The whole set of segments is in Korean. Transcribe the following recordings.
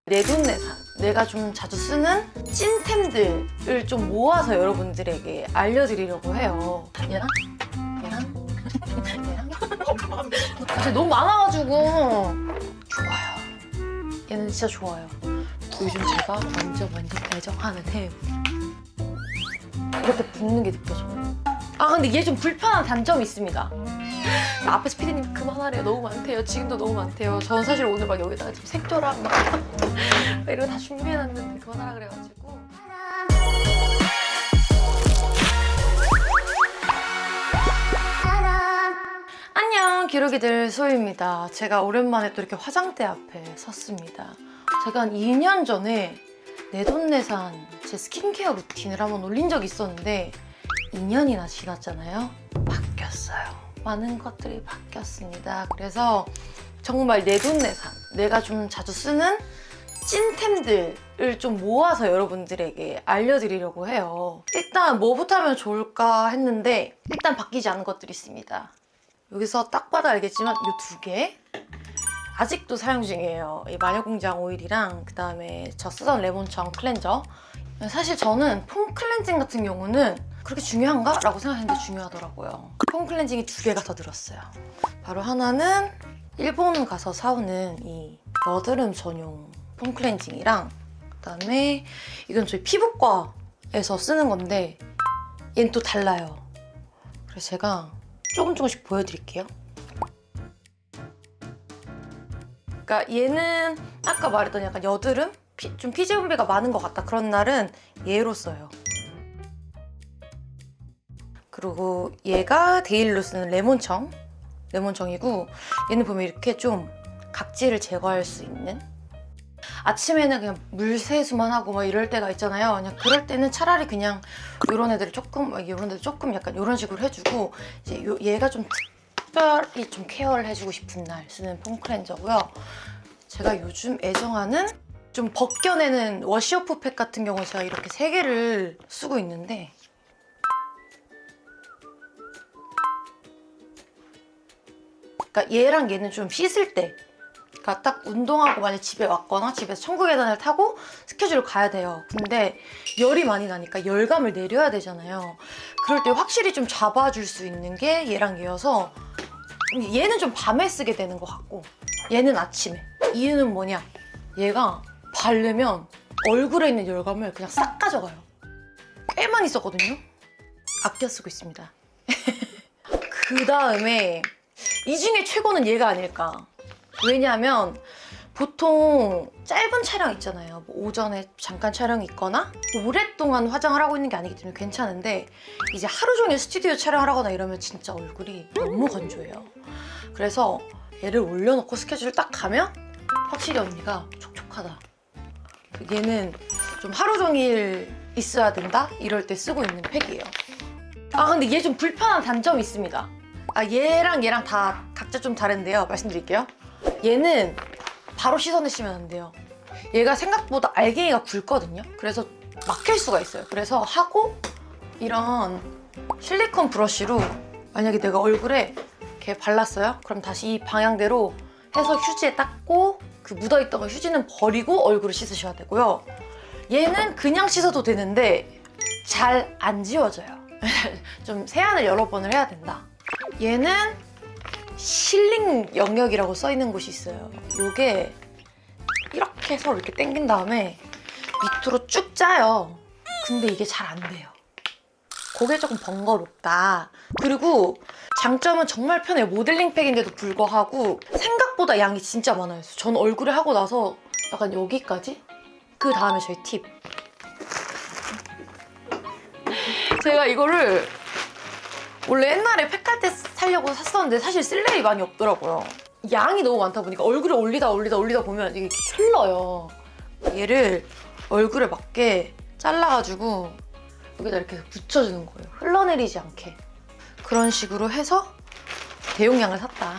내돈내산, 내가 좀 자주 쓰는 찐템들을 좀 모아서 여러분들에게 알려드리려고 해요. 얘랑 사실 너무 많아가지고 좋아요. 얘는 진짜 좋아요. 요즘 제가 완전 애정하는 템. 이렇게 붓는 게 느껴져요. 아 근데 얘 좀 불편한 단점이 있습니다. 앞에서 피디님 그만하래요. 너무 많대요. 지금도 너무 많대요. 저는 사실 오늘 막 여기다가 지금 색조랑 막 이런 거 다 준비해놨는데 그만하라 그래가지고. 안녕, 기록이들 소유입니다. 제가 오랜만에 또 이렇게 화장대 앞에 섰습니다. 제가 한 2년 전에 내돈내산 제 스킨케어 루틴을 한번 올린 적이 있었는데 2년이나 지났잖아요. 바뀌었어요. 많은 것들이 바뀌었습니다. 그래서 정말 내돈내산, 내가 좀 자주 쓰는 찐템들을 좀 모아서 여러분들에게 알려드리려고 해요. 일단 뭐부터 하면 좋을까 했는데 일단 바뀌지 않은 것들이 있습니다. 여기서 딱 봐도 알겠지만 이 두 개 아직도 사용 중이에요. 이 마녀공장 오일이랑 그 다음에 저 쓰던 레몬청 클렌저. 사실 저는 폼 클렌징 같은 경우는 그렇게 중요한가? 라고 생각했는데 중요하더라고요. 폼 클렌징이 두 개가 더 들었어요. 바로 하나는 일본 가서 사오는 이 여드름 전용 폼 클렌징이랑 그 다음에 이건 저희 피부과에서 쓰는 건데 얘는 또 달라요. 그래서 제가 조금씩 보여드릴게요. 그러니까 얘는 아까 말했던 약간 여드름? 좀 피지 분비가 많은 것 같다 그런 날은 얘로 써요. 그리고 얘가 데일리로 쓰는 레몬청이고 얘는 보면 이렇게 좀 각질을 제거할 수 있는, 아침에는 그냥 물세수만 하고 막 이럴 때가 있잖아요. 그냥 그럴 때는 차라리 그냥 이런 애들을 조금, 이런 애들 조금 약간 이런 식으로 해주고 이제 얘가 좀 특별히 좀 케어를 해주고 싶은 날 쓰는 폼 클렌저고요. 제가 요즘 애정하는 좀 벗겨내는 워시오프 팩 같은 경우 제가 이렇게 3개를 쓰고 있는데 그러니까 얘랑 얘는 좀 씻을 때, 그러니까 딱 운동하고 만약 집에 왔거나 집에서 천국 계단을 타고 스케줄을 가야 돼요. 근데 열이 많이 나니까 열감을 내려야 되잖아요. 그럴 때 확실히 좀 잡아줄 수 있는 게 얘랑 얘여서 얘는 좀 밤에 쓰게 되는 것 같고 얘는 아침에. 이유는 뭐냐? 얘가 바르면 얼굴에 있는 열감을 그냥 싹 가져가요. 꽤 많이 썼거든요. 아껴 쓰고 있습니다. 그 다음에 이 중에 최고는 얘가 아닐까. 왜냐하면 보통 짧은 촬영 있잖아요. 뭐 오전에 잠깐 촬영이 있거나 오랫동안 화장을 하고 있는 게 아니기 때문에 괜찮은데 이제 하루 종일 스튜디오 촬영을 하거나 이러면 진짜 얼굴이 너무 건조해요. 그래서 얘를 올려놓고 스케줄을 딱 가면 확실히 언니가 촉촉하다. 얘는 좀 하루 종일 있어야 된다? 이럴 때 쓰고 있는 팩이에요. 아 근데 얘 좀 불편한 단점이 있습니다. 아 얘랑 다 각자 좀 다른데요. 말씀드릴게요. 얘는 바로 씻어내시면 안 돼요. 얘가 생각보다 알갱이가 굵거든요. 그래서 막힐 수가 있어요. 그래서 하고 이런 실리콘 브러쉬로 만약에 내가 얼굴에 이렇게 발랐어요. 그럼 다시 이 방향대로 해서 휴지에 닦고 그 묻어있던 거 휴지는 버리고 얼굴을 씻으셔야 되고요. 얘는 그냥 씻어도 되는데 잘 안 지워져요. 좀 세안을 여러 번을 해야 된다. 얘는 실링 영역이라고 써있는 곳이 있어요. 요게 이렇게 해서 이렇게 당긴 다음에 밑으로 쭉 짜요. 근데 이게 잘 안 돼요. 그게 조금 번거롭다. 그리고 장점은 정말 편해요. 모델링 팩인데도 불구하고 생각보다 양이 진짜 많아요. 저는 얼굴에 하고 나서 약간 여기까지? 그 다음에 저희 팁. 제가 이거를 원래 옛날에 팩할 때 사려고 샀었는데 사실 쓸 일이 많이 없더라고요. 양이 너무 많다 보니까 얼굴에 올리다 보면 이게 흘러요. 얘를 얼굴에 맞게 잘라가지고 여기다 이렇게 붙여주는 거예요. 흘러내리지 않게. 그런 식으로 해서 대용량을 샀다.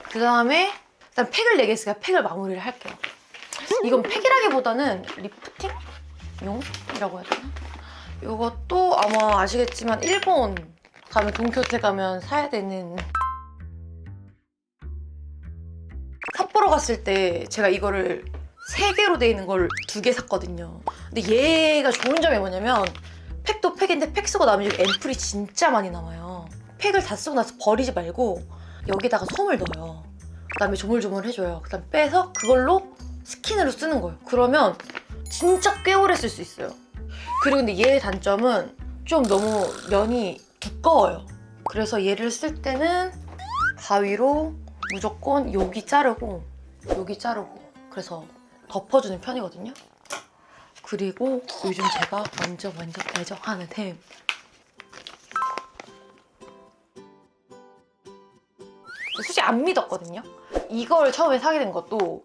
그 다음에 일단 팩을 내겠으니까 팩을 마무리를 할게요. 이건 팩이라기보다는 리프팅용이라고 해야 되나? 이것도 아마 아시겠지만 일본 가면 돈키호테 가면 사야 되는, 삿포로 갔을 때 제가 이거를 3개로 돼 있는 걸 2개 샀거든요. 근데 얘가 좋은 점이 뭐냐면 팩도 팩인데 팩 쓰고 나면 여기 앰플이 진짜 많이 남아요. 팩을 다 쓰고 나서 버리지 말고 여기다가 솜을 넣어요. 그다음에 조물조물 해줘요. 그다음 빼서 그걸로 스킨으로 쓰는 거예요. 그러면 진짜 꽤 오래 쓸 수 있어요. 그리고 근데 얘의 단점은 좀 너무 면이 두꺼워요. 그래서 얘를 쓸 때는 가위로 무조건 여기 자르고 여기 자르고 그래서 덮어주는 편이거든요. 그리고 요즘 제가 완전 애정하는 템, 솔직히 안 믿었거든요. 이걸 처음에 사게 된 것도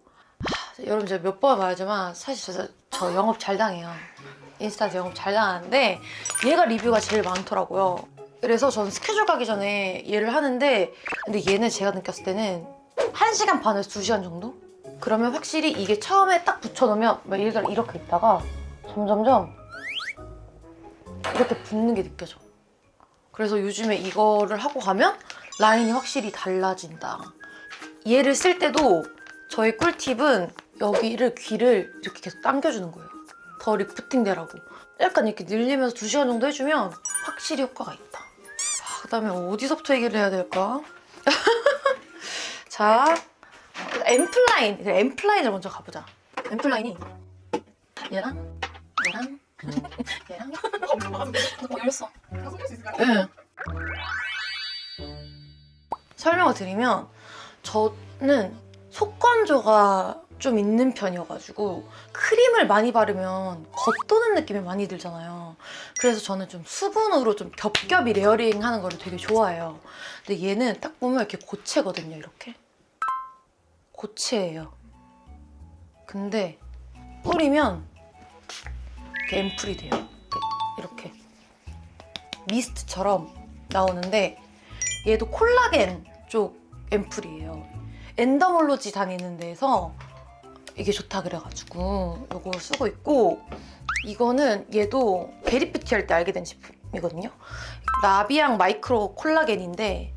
여러분 제가 몇 번 말하지만 사실 저 영업 잘 당해요. 인스타에서 영업 잘 당하는데 얘가 리뷰가 제일 많더라고요. 그래서 저는 스케줄 가기 전에 얘를 하는데 근데 얘는 제가 느꼈을 때는 1시간 반에서 2시간 정도? 그러면 확실히 이게 처음에 딱 붙여놓으면 막 예를 들어 이렇게 있다가 점점점 이렇게 붙는 게 느껴져. 그래서 요즘에 이거를 하고 가면 라인이 확실히 달라진다. 얘를 쓸 때도 저의 꿀팁은 여기를 귀를 이렇게 계속 당겨주는 거예요. 더 리프팅 되라고. 약간 이렇게 늘리면서 2시간 정도 해주면 확실히 효과가 있다. 그다음에 어디서부터 얘기를 해야 될까? 자, 앰플라인. 앰플라인을 먼저 가보자. 앰플라인이 얘랑 얘랑 열렸어. 네. 설명을 드리면 저는 속건조가 좀 있는 편이어가지고 크림을 많이 바르면 겉도는 느낌이 많이 들잖아요. 그래서 저는 좀 수분으로 좀 겹겹이 레이어링 하는 거를 되게 좋아해요. 근데 얘는 딱 보면 이렇게 고체거든요. 이렇게 고체예요. 근데 뿌리면 이렇게 앰플이 돼요. 이렇게 미스트처럼 나오는데 얘도 콜라겐 쪽 앰플이에요. 엔더몰로지 다니는 데서 이게 좋다 그래가지고 이거 쓰고 있고, 이거는 얘도 게리뷰티 할 때 알게 된 제품이거든요. 라비앙 마이크로 콜라겐인데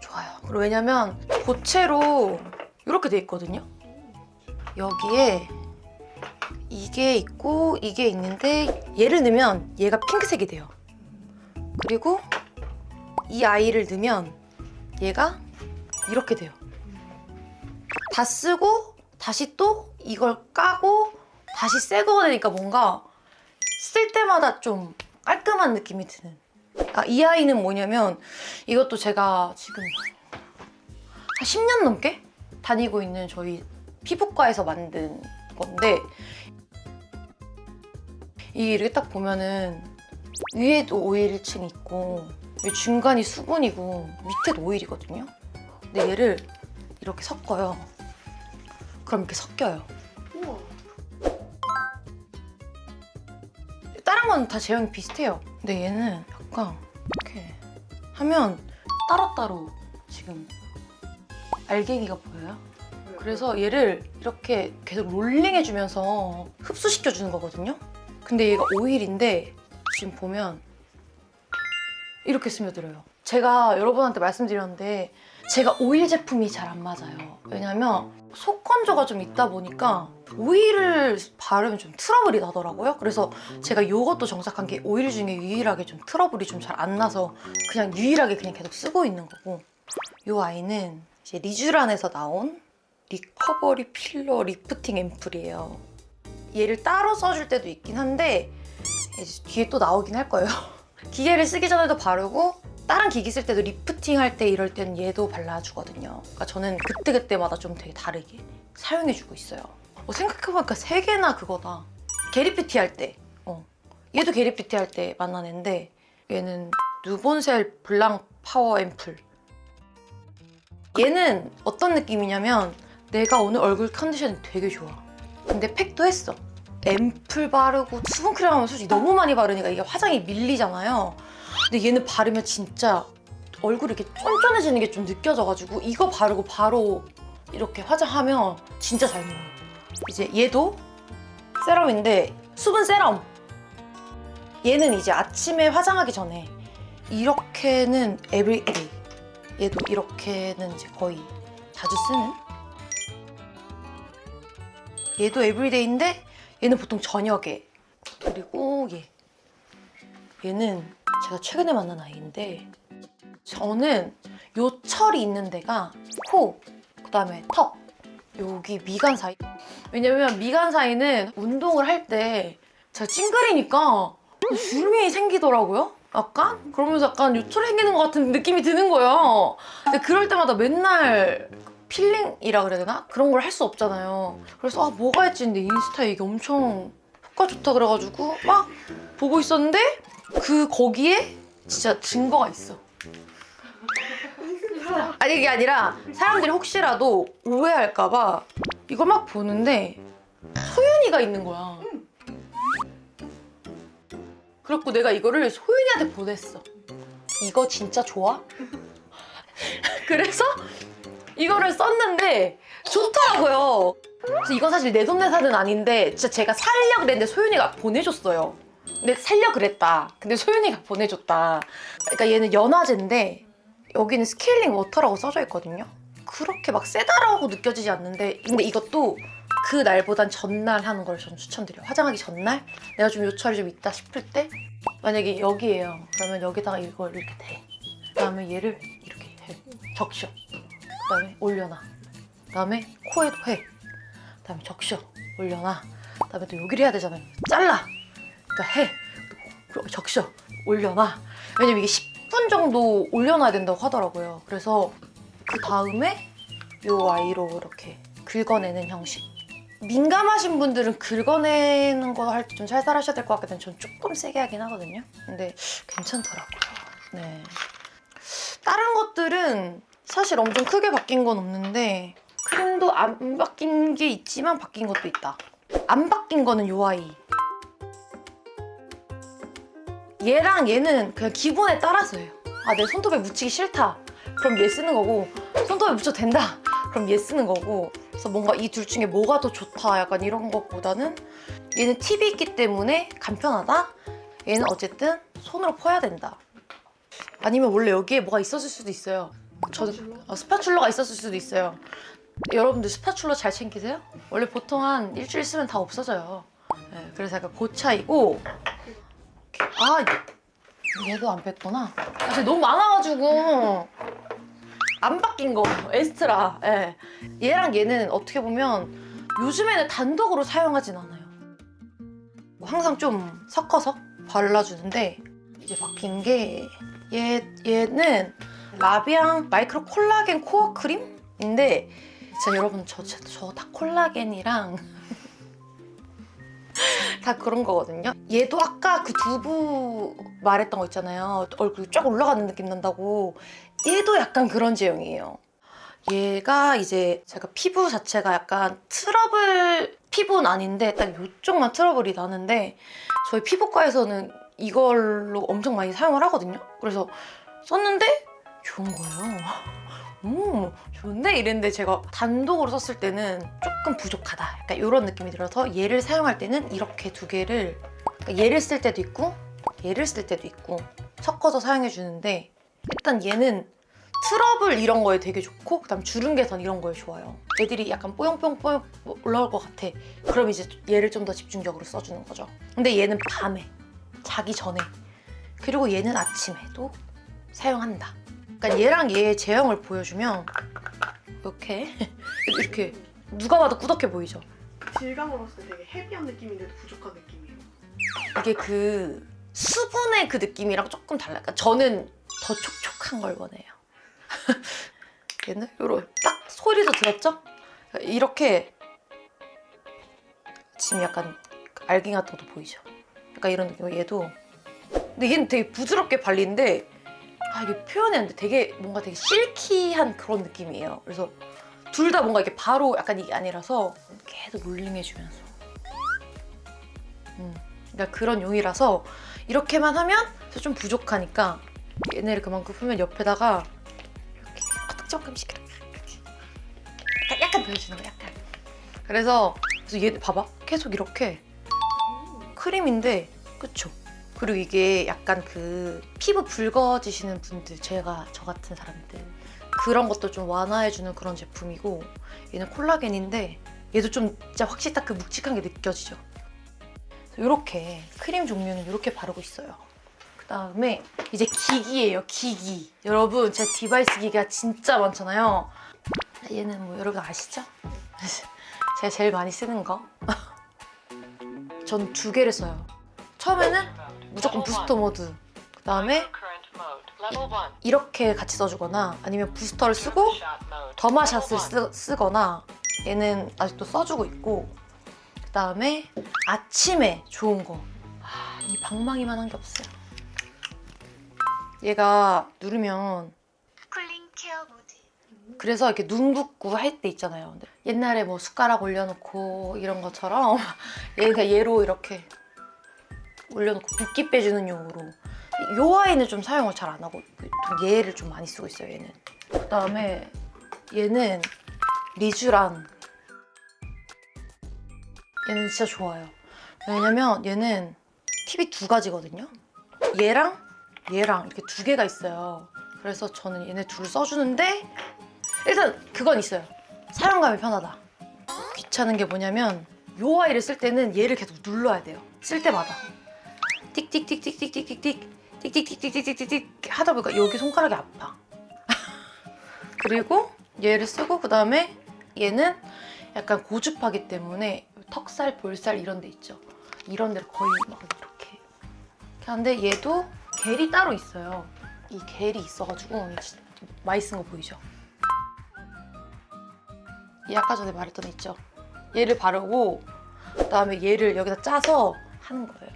좋아요. 그리고 왜냐면 고체로 이렇게 돼 있거든요. 여기에 이게 있고 이게 있는데 얘를 넣으면 얘가 핑크색이 돼요. 그리고 이 아이를 넣으면 얘가 이렇게 돼요. 다 쓰고 다시 또 이걸 까고 다시 새 거가 되니까 뭔가 쓸 때마다 좀 깔끔한 느낌이 드는. 이 아이는 뭐냐면 이것도 제가 지금 한 10년 넘게 다니고 있는 저희 피부과에서 만든 건데, 이렇게 딱 보면은 위에도 오일층이 있고 중간이 수분이고 밑에도 오일이거든요. 근데 얘를 이렇게 섞어요. 그럼 이렇게 섞여요. 우와. 다른 건 다 제형이 비슷해요. 근데 얘는 약간 이렇게 하면 따로따로 지금 알갱이가 보여요? 그래서 얘를 이렇게 계속 롤링해주면서 흡수시켜주는 거거든요. 근데 얘가 오일인데 지금 보면 이렇게 스며들어요. 제가 여러분한테 말씀드렸는데 제가 오일 제품이 잘 안 맞아요. 왜냐면 속건조가 좀 있다 보니까 오일을 바르면 좀 트러블이 나더라고요. 그래서 제가 이것도 정착한 게 오일 중에 유일하게 좀 트러블이 좀 잘 안 나서 그냥 유일하게 그냥 계속 쓰고 있는 거고, 이 아이는 이제 리쥬란에서 나온 리커버리 필러 리프팅 앰플이에요. 얘를 따로 써줄 때도 있긴 한데 이제 뒤에 또 나오긴 할 거예요. 기계를 쓰기 전에도 바르고 다른 기기 쓸 때도 리프팅 할 때 이럴 때는 얘도 발라주거든요. 그러니까 저는 그때그때마다 좀 되게 다르게 사용해주고 있어요. 생각해보니까 3개나 그거다. 게리뷰티 할 때, 얘도 게리뷰티 할 때 만난 앤데 얘는 누본셀 블랑 파워 앰플. 얘는 어떤 느낌이냐면 내가 오늘 얼굴 컨디션이 되게 좋아. 근데 팩도 했어. 앰플 바르고 수분크림 하면 솔직히 너무 많이 바르니까 이게 화장이 밀리잖아요. 근데 얘는 바르면 진짜 얼굴이 이렇게 쫀쫀해지는 게 좀 느껴져가지고 이거 바르고 바로 이렇게 화장하면 진짜 잘 먹어요. 이제 얘도 세럼인데 수분 세럼. 얘는 이제 아침에 화장하기 전에 이렇게는 에브리데이. 얘도 이렇게는 이제 거의 자주 쓰는. 얘도 에브리데이인데 얘는 보통 저녁에. 그리고 얘는 제가 최근에 만난 아이인데 저는 요철이 있는 데가 코, 그다음에 턱, 여기 미간 사이. 왜냐면 미간 사이는 운동을 할 때 제가 찡그리니까 주름이 생기더라고요. 약간? 그러면서 약간 요철이 생기는 것 같은 느낌이 드는 거예요. 근데 그럴 때마다 맨날 필링이라 그래야 되나? 그런 걸 할 수 없잖아요. 그래서 뭐가 했지 했는데 인스타에 이게 엄청 효과 좋다 그래가지고 막 보고 있었는데 거기에 진짜 증거가 있어. 아니 이게 아니라 사람들이 혹시라도 오해할까봐 이걸 막 보는데 소윤이가 있는 거야. 그래갖고 내가 이거를 소윤이한테 보냈어. 이거 진짜 좋아? 그래서 이거를 썼는데 좋더라고요. 그래서 이건 사실 내 돈 내산은 아닌데 진짜 제가 살려 그랬는데 소윤이가 보내줬어요. 근데 살려 그랬다. 근데 소윤이가 보내줬다. 그러니까 얘는 연화제인데 여기는 스케일링 워터라고 써져 있거든요. 그렇게 막 세다라고 느껴지지 않는데 근데 이것도 그 날보단 전날 하는 걸 전 추천드려요. 화장하기 전날 내가 좀 요철이 좀 있다 싶을 때 만약에 여기에요. 그러면 여기다가 이걸 이렇게 대. 그다음에 얘를 이렇게 해. 적셔. 그다음에 올려놔. 그다음에 코에도 해. 그다음에 적셔. 올려놔. 그다음에 또 여기를 해야 되잖아요. 잘라. 그러니까 해. 적셔. 올려놔. 왜냐면 이게 10분 정도 올려놔야 된다고 하더라고요. 그래서 그 다음에 요 아이로 이렇게 긁어내는 형식. 민감하신 분들은 긁어내는 거 할 때 좀 살살 하셔야 될 것 같긴 한데 전 조금 세게 하긴 하거든요. 근데 괜찮더라고요. 네. 다른 것들은 사실 엄청 크게 바뀐 건 없는데 크림도 안 바뀐 게 있지만 바뀐 것도 있다. 안 바뀐 거는 요 아이. 얘랑 얘는 그냥 기본에 따라서예요. 아, 내 손톱에 묻히기 싫다. 그럼 얘 쓰는 거고 손톱에 묻혀도 된다. 그럼 얘 쓰는 거고 그래서 뭔가 이 둘 중에 뭐가 더 좋다 약간 이런 것보다는 얘는 팁이 있기 때문에 간편하다. 얘는 어쨌든 손으로 퍼야 된다. 아니면 원래 여기에 뭐가 있었을 수도 있어요. 저는 스파츌러가 있었을 수도 있어요. 여러분들 스파츌러 잘 챙기세요? 원래 보통 한 일주일 쓰면 다 없어져요. 네, 그래서 약간 그 차이고 아 얘도 안 뺐구나. 아, 진짜 너무 많아가지고 안 바뀐 거 에스트라. 예. 얘랑 얘는 어떻게 보면 요즘에는 단독으로 사용하진 않아요. 뭐 항상 좀 섞어서 발라주는데 이제 바뀐 게 얘는 라비앙 마이크로 콜라겐 코어 크림인데 진짜 여러분 저 다 콜라겐이랑 다 그런 거거든요. 얘도 아까 그 두부 말했던 거 있잖아요. 얼굴이 쫙 올라가는 느낌 난다고. 얘도 약간 그런 제형이에요. 얘가 이제 제가 피부 자체가 약간 트러블 피부는 아닌데 딱 이쪽만 트러블이 나는데 저희 피부과에서는 이걸로 엄청 많이 사용을 하거든요. 그래서 썼는데 좋은 거예요. 좋은데? 이랬는데 제가 단독으로 썼을 때는 조금 부족하다. 약간 이런 느낌이 들어서 얘를 사용할 때는 이렇게 두 개를 그러니까 얘를 쓸 때도 있고 얘를 쓸 때도 있고 섞어서 사용해 주는데 일단 얘는 트러블 이런 거에 되게 좋고 그다음 주름 개선 이런 거에 좋아요. 애들이 약간 뽀용뽀용 올라올 것 같아. 그럼 이제 얘를 좀 더 집중적으로 써주는 거죠. 근데 얘는 밤에, 자기 전에 그리고 얘는 아침에도 사용한다. 그러니까 얘랑 얘의 제형을 보여주면 이렇게 누가 봐도 꾸덕해 보이죠? 질감으로 봤을 때 되게 헤비한 느낌인데도 부족한 느낌이에요. 이게 그 수분의 그 느낌이랑 조금 달라요. 그러니까 저는 더 촉촉한 걸 원해요. 얘는 요런 딱 소리도 들었죠? 이렇게 지금 약간 알갱이 같아도 보이죠? 약간 이런 느낌. 얘도 근데 얘는 되게 부드럽게 발리는데 이게 표현이 안 돼. 되게 뭔가 되게 실키한 그런 느낌이에요. 그래서 둘 다 뭔가 이게 바로 약간 이게 아니라서 계속 롤링해주면서 그러니까 그런 용이라서 이렇게만 하면 좀 부족하니까 얘네를 그만큼 풀면 옆에다가 이렇게 조금씩 약간 보여주는 거 약간. 그래서 얘 봐봐 계속 이렇게 크림인데 그쵸? 그리고 이게 약간 그 피부 붉어지시는 분들 저 같은 사람들 그런 것도 좀 완화해주는 그런 제품이고 얘는 콜라겐인데 얘도 좀 진짜 확실히 딱 그 묵직한 게 느껴지죠. 이렇게 크림 종류는 이렇게 바르고 있어요. 그 다음에 이제 기기예요, 기기. 여러분, 제 디바이스 기기가 진짜 많잖아요. 얘는 뭐 여러분 아시죠? 제가 제일 많이 쓰는 거. 전 2개를 써요. 처음에는 무조건 부스터 모드, 그 다음에 이렇게 같이 써주거나 아니면 부스터를 쓰고 더마샷을 쓰거나 얘는 아직도 써주고 있고, 그 다음에 아침에 좋은 거. 이 방망이만 한 게 없어요. 얘가 누르면 쿨링 케어 모드. 그래서 이렇게 눈 붓고 할 때 있잖아요. 근데 옛날에 뭐 숟가락 올려놓고 이런 것처럼 얘가 얘로 이렇게 올려놓고 붓기 빼주는 용으로. 요 아이는 좀 사용을 잘 안 하고 좀 얘를 좀 많이 쓰고 있어요, 얘는. 그 다음에 얘는 리쥬란. 얘는 진짜 좋아요. 왜냐면 얘는 팁이 2가지거든요. 얘랑 이렇게 2개가 있어요. 그래서 저는 얘네 둘을 써주는데 일단 그건 있어요. 사용감이 편하다. 귀찮은 게 뭐냐면 요 아이를 쓸 때는 얘를 계속 눌러야 돼요. 쓸 때마다 틱틱틱틱틱틱틱틱 틱틱틱틱틱틱틱 하다 보니까 여기 손가락이 아파. 그리고 얘를 쓰고 그 다음에 얘는 약간 고주파기 때문에 턱살, 볼살 이런 데 있죠. 이런 데를 거의 막 이렇게 하는데 얘도 겔이 따로 있어요. 이 겔이 있어가지고 진짜 많이 쓴 거 보이죠? 얘 아까 전에 말했던 애 있죠? 얘를 바르고 그다음에 얘를 여기다 짜서 하는 거예요.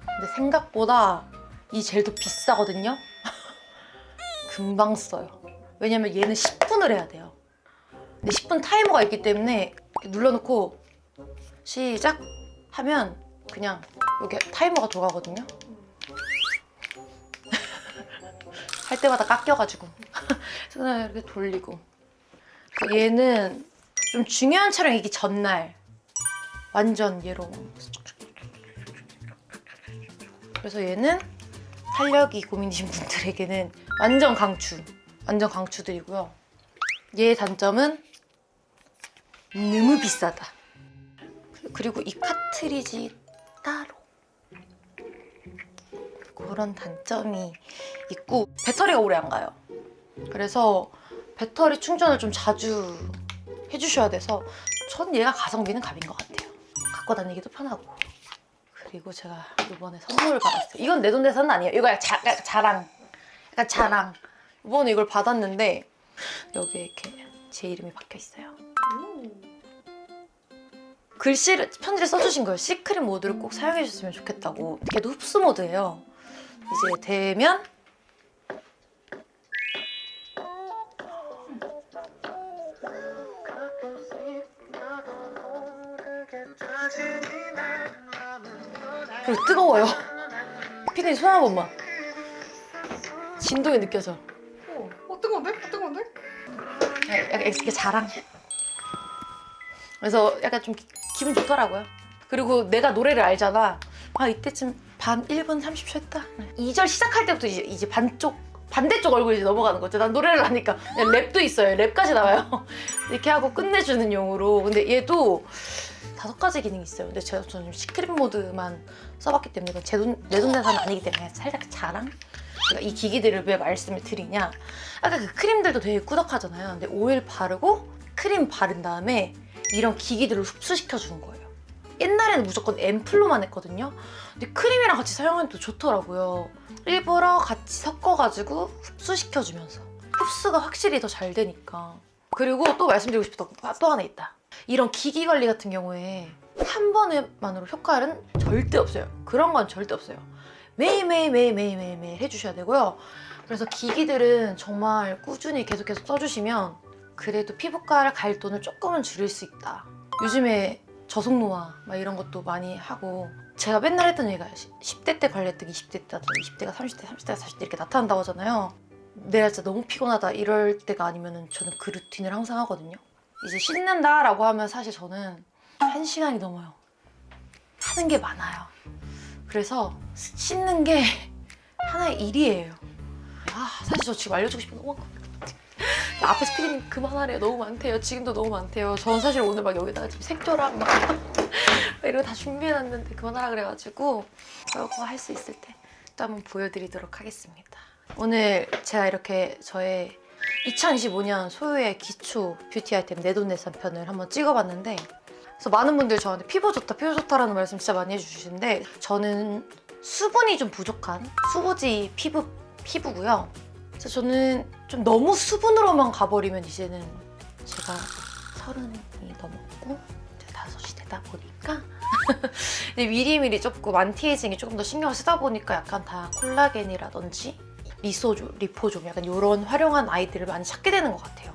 근데 생각보다 이 젤도 비싸거든요? 금방 써요. 왜냐면 얘는 10분을 해야 돼요. 근데 10분 타이머가 있기 때문에 눌러놓고 시작 하면 그냥 여기 타이머가 돌아가거든요? 할 때마다 깎여가지고 그래서 이렇게 돌리고. 얘는 좀 중요한 촬영이기 전날 완전 얘로. 그래서 얘는 탄력이 고민이신 분들에게는 완전 강추드리고요. 얘의 단점은 너무 비싸다. 그리고 이 카트리지 따로 그런 단점이 있고 배터리가 오래 안 가요. 그래서 배터리 충전을 좀 자주 해주셔야 돼서 전 얘가 가성비는 갑인 것 같아요. 갖고 다니기도 편하고. 그리고 제가 이번에 선물을 받았어요. 이건 내 돈 내산은 아니에요. 이거 약간 자랑. 약간 자랑. 이번에 이걸 받았는데 여기에 이렇게 제 이름이 박혀 있어요. 글씨를 편지를 써주신 거예요. 시크릿 모드를 꼭 사용해 주셨으면 좋겠다고. 걔도 흡수 모드예요. 이제 되면 그리고 뜨거워요. 피디님 손 한 번만. 진동이 느껴져. 뜨거운데? 뜨거운데? 약간 이게 자랑. 그래서 약간 좀 기분 좋더라고요. 그리고 내가 노래를 알잖아. 아 이때쯤 1분 30초 했다. 2절 시작할 때부터 이제 반대쪽 얼굴이 이제 넘어가는 거죠. 난 노래를 하니까. 랩도 있어요. 랩까지 나와요. 이렇게 하고 끝내주는 용으로. 근데 얘도 5가지 기능이 있어요. 근데 저는 시크릿 모드만 써봤기 때문에 이건 내 돈 내산은 아니기 때문에 살짝 자랑? 제가 이 기기들을 왜 말씀을 드리냐. 아까 그 크림들도 되게 꾸덕하잖아요. 근데 오일 바르고 크림 바른 다음에 이런 기기들을 흡수시켜주는 거예요. 옛날에는 무조건 앰플로만 했거든요. 근데 크림이랑 같이 사용하면 또 좋더라고요. 일부러 같이 섞어가지고 흡수시켜주면서 흡수가 확실히 더 잘 되니까. 그리고 또 말씀드리고 싶었던 거 또 하나 있다. 이런 기기 관리 같은 경우에 한 번만으로 효과는 절대 없어요. 그런 건 절대 없어요. 매일매일 해주셔야 되고요. 그래서 기기들은 정말 꾸준히 계속해서 써주시면 그래도 피부과를 갈 돈을 조금은 줄일 수 있다. 요즘에 저속노화 막 이런 것도 많이 하고 제가 맨날 했던 얘기가 10대 때 관리했던 20대 때다 20대가 30대, 30대가 40대 이렇게 나타난다고 하잖아요. 내가 진짜 너무 피곤하다 이럴 때가 아니면 저는 그 루틴을 항상 하거든요. 이제 씻는다라고 하면 사실 저는 1시간이 넘어요. 하는 게 많아요. 그래서 씻는 게 하나의 일이에요. 사실 저 지금 알려주고 싶은 거 너무 많거든요. 앞에서 피디님 그만하래요. 너무 많대요. 지금도 너무 많대요. 전 사실 오늘 막 여기다가 지금 색조랑 막 이런 거 다 준비해놨는데 그만하라 그래가지고 그거 할 수 있을 때 또 한번 보여드리도록 하겠습니다. 오늘 제가 이렇게 저의 2025년 소유의 기초 뷰티 아이템 내돈내산 편을 한번 찍어봤는데 그래서 많은 분들이 저한테 피부 좋다라는 말씀 진짜 많이 해주시는데 저는 수분이 좀 부족한 수부지 피부고요. 그래서 저는 좀 너무 수분으로만 가버리면 이제는 제가 30이 넘었고 이제 5이 되다 보니까 근데 미리미리 조금 안티에이징에 조금 더 신경을 쓰다 보니까 약간 다 콜라겐이라든지 리포좀 약간 이런 활용한 아이들을 많이 찾게 되는 것 같아요.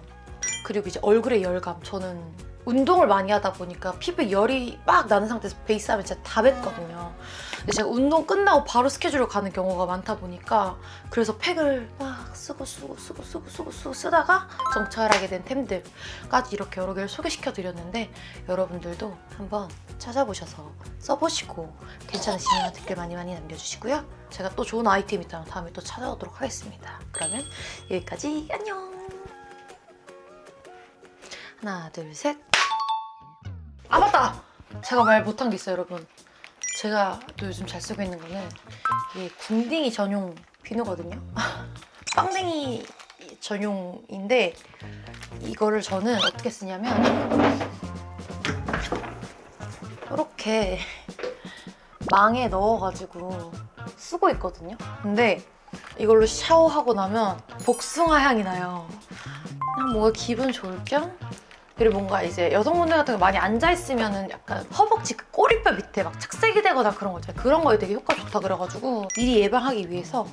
그리고 이제 얼굴의 열감, 저는 운동을 많이 하다 보니까 피부에 열이 막 나는 상태에서 베이스하면 진짜 다 뱉거든요. 근데 제가 운동 끝나고 바로 스케줄을 가는 경우가 많다 보니까 그래서 팩을 막 쓰고 쓰다가 정찰하게 된 템들까지 이렇게 여러 개를 소개시켜 드렸는데 여러분들도 한번 찾아보셔서 써보시고 괜찮으시면 댓글 많이 남겨주시고요. 제가 또 좋은 아이템 있다면 다음에 또 찾아오도록 하겠습니다. 그러면 여기까지 안녕. 하나 둘 셋. 아 맞다! 제가 말 못한 게 있어요 여러분. 제가 또 요즘 잘 쓰고 있는 거는 이게 궁딩이 전용 비누거든요. 빵댕이 전용인데 이거를 저는 어떻게 쓰냐면 이렇게 망에 넣어가지고 쓰고 있거든요. 근데 이걸로 샤워하고 나면 복숭아 향이 나요. 그냥 뭔가 기분 좋을 겸 그리고 뭔가 이제 여성분들 같은 거 많이 앉아있으면은 약간 허벅지 그 꼬리뼈 밑에 막 착색이 되거나 그런 거 있잖아요. 그런 거에 되게 효과 좋다 그래가지고 미리 예방하기 위해서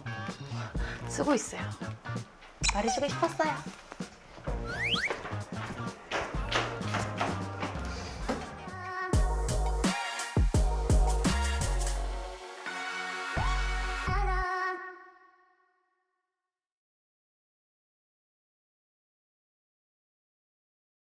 쓰고 있어요. 말해주고 싶었어요.